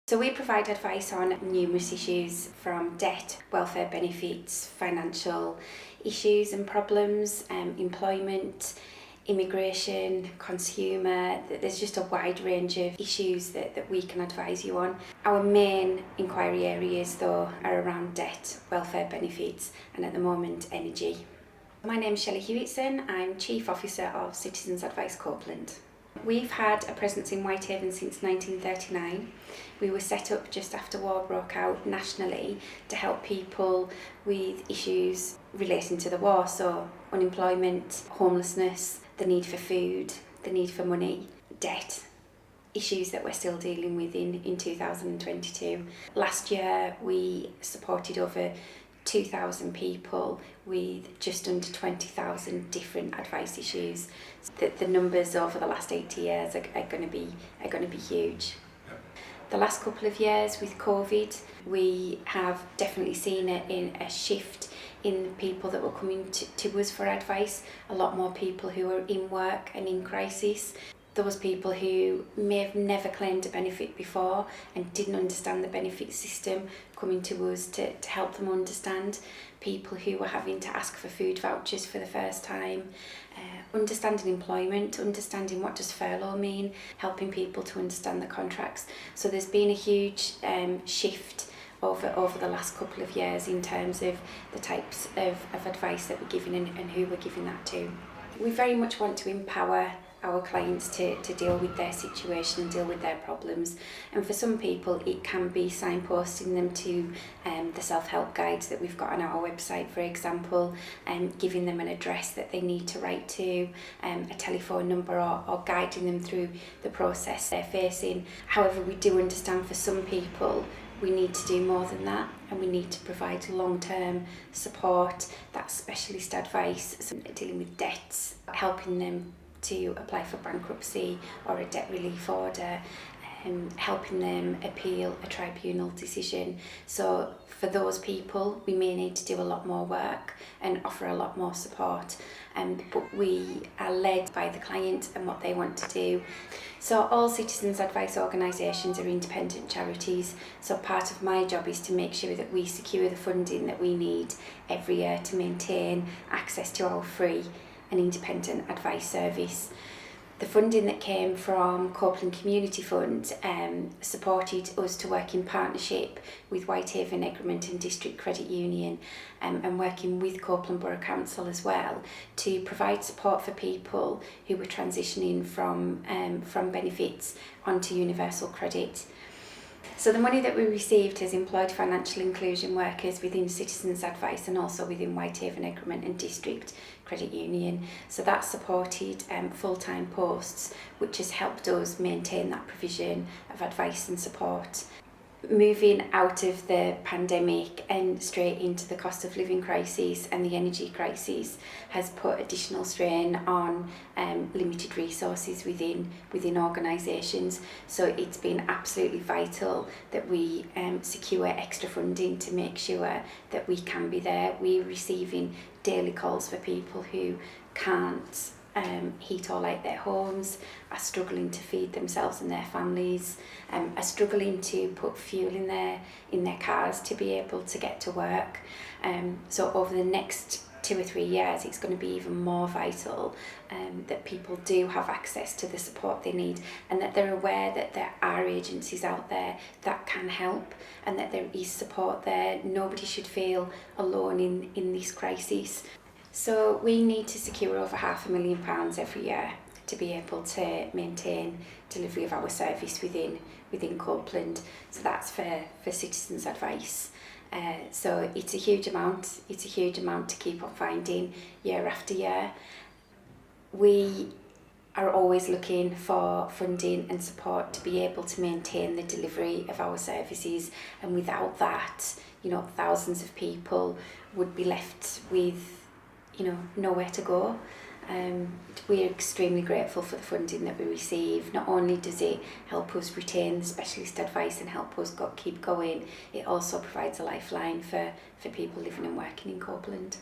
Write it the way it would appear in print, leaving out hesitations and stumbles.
So we provide advice on numerous issues from debt, welfare benefits, financial issues and problems, employment, immigration, consumer. There's just a wide range of issues that we can advise you on. Our main inquiry areas though are around debt, welfare benefits and at the moment energy. My name's Shelley Hewitson, I'm Chief Officer of Citizens Advice Copeland. We've had a presence in Whitehaven since 1939. We were set up just after war broke out nationally to help people with issues relating to the war, so unemployment, homelessness, the need for food, the need for money, debt, issues that we're still dealing with in 2022. Last year we supported over 2,000 people with just under 20,000 different advice issues. The numbers over the last 80 years are going to be huge. The last couple of years with COVID, we have definitely seen a shift in people that were coming to us for advice. A lot more people who are in work and in crisis. Those people who may have never claimed a benefit before and didn't understand the benefit system coming to us to help them understand. People who were having to ask for food vouchers for the first time. Understanding employment, understanding what does furlough mean, helping people to understand the contracts. So there's been a huge shift over the last couple of years in terms of the types of advice that we're giving and who we're giving that to. We very much want to empower our clients to deal with their situation and deal with their problems, and for some people it can be signposting them to the self-help guides that we've got on our website, for example, giving them an address that they need to write to, a telephone number, or guiding them through the process they're facing. However, we do understand for some people we need to do more than that, and we need to provide long-term support, that specialist advice, so dealing with debts, helping them to apply for bankruptcy or a debt relief order, helping them appeal a tribunal decision. So for those people we may need to do a lot more work and offer a lot more support, but we are led by the client and what they want to do. So all Citizens Advice organisations are independent charities, so part of my job is to make sure that we secure the funding that we need every year to maintain access to our free and independent advice service. The funding that came from Copeland Community Fund supported us to work in partnership with Whitehaven Egremont and District Credit Union, and working with Copeland Borough Council as well to provide support for people who were transitioning from benefits onto universal credit. So the money that we received has employed financial inclusion workers within Citizens Advice and also within Whitehaven Egremont and District Credit Union. So that supported full-time posts, which has helped us maintain that provision of advice and support. Moving out of the pandemic and straight into the cost of living crisis and the energy crisis has put additional strain on limited resources within organisations. So it's been absolutely vital that we secure extra funding to make sure that we can be there. We're receiving daily calls for people who can't heat or light their homes, are struggling to feed themselves and their families, are struggling to put fuel in their cars to be able to get to work. So over the next 2 or 3 years it's going to be even more vital that people do have access to the support they need, and that they're aware that there are agencies out there that can help and that there is support there. Nobody should feel alone in this crisis. So we need to secure over £500,000 every year to be able to maintain delivery of our service within Copeland. So that's for Citizens Advice. So it's a huge amount. It's a huge amount to keep on finding year after year. We are always looking for funding and support to be able to maintain the delivery of our services, and without that, thousands of people would be left with nowhere to go. We're extremely grateful for the funding that we receive. Not only does it help us retain the specialist advice and help us keep going, it also provides a lifeline for people living and working in Copeland.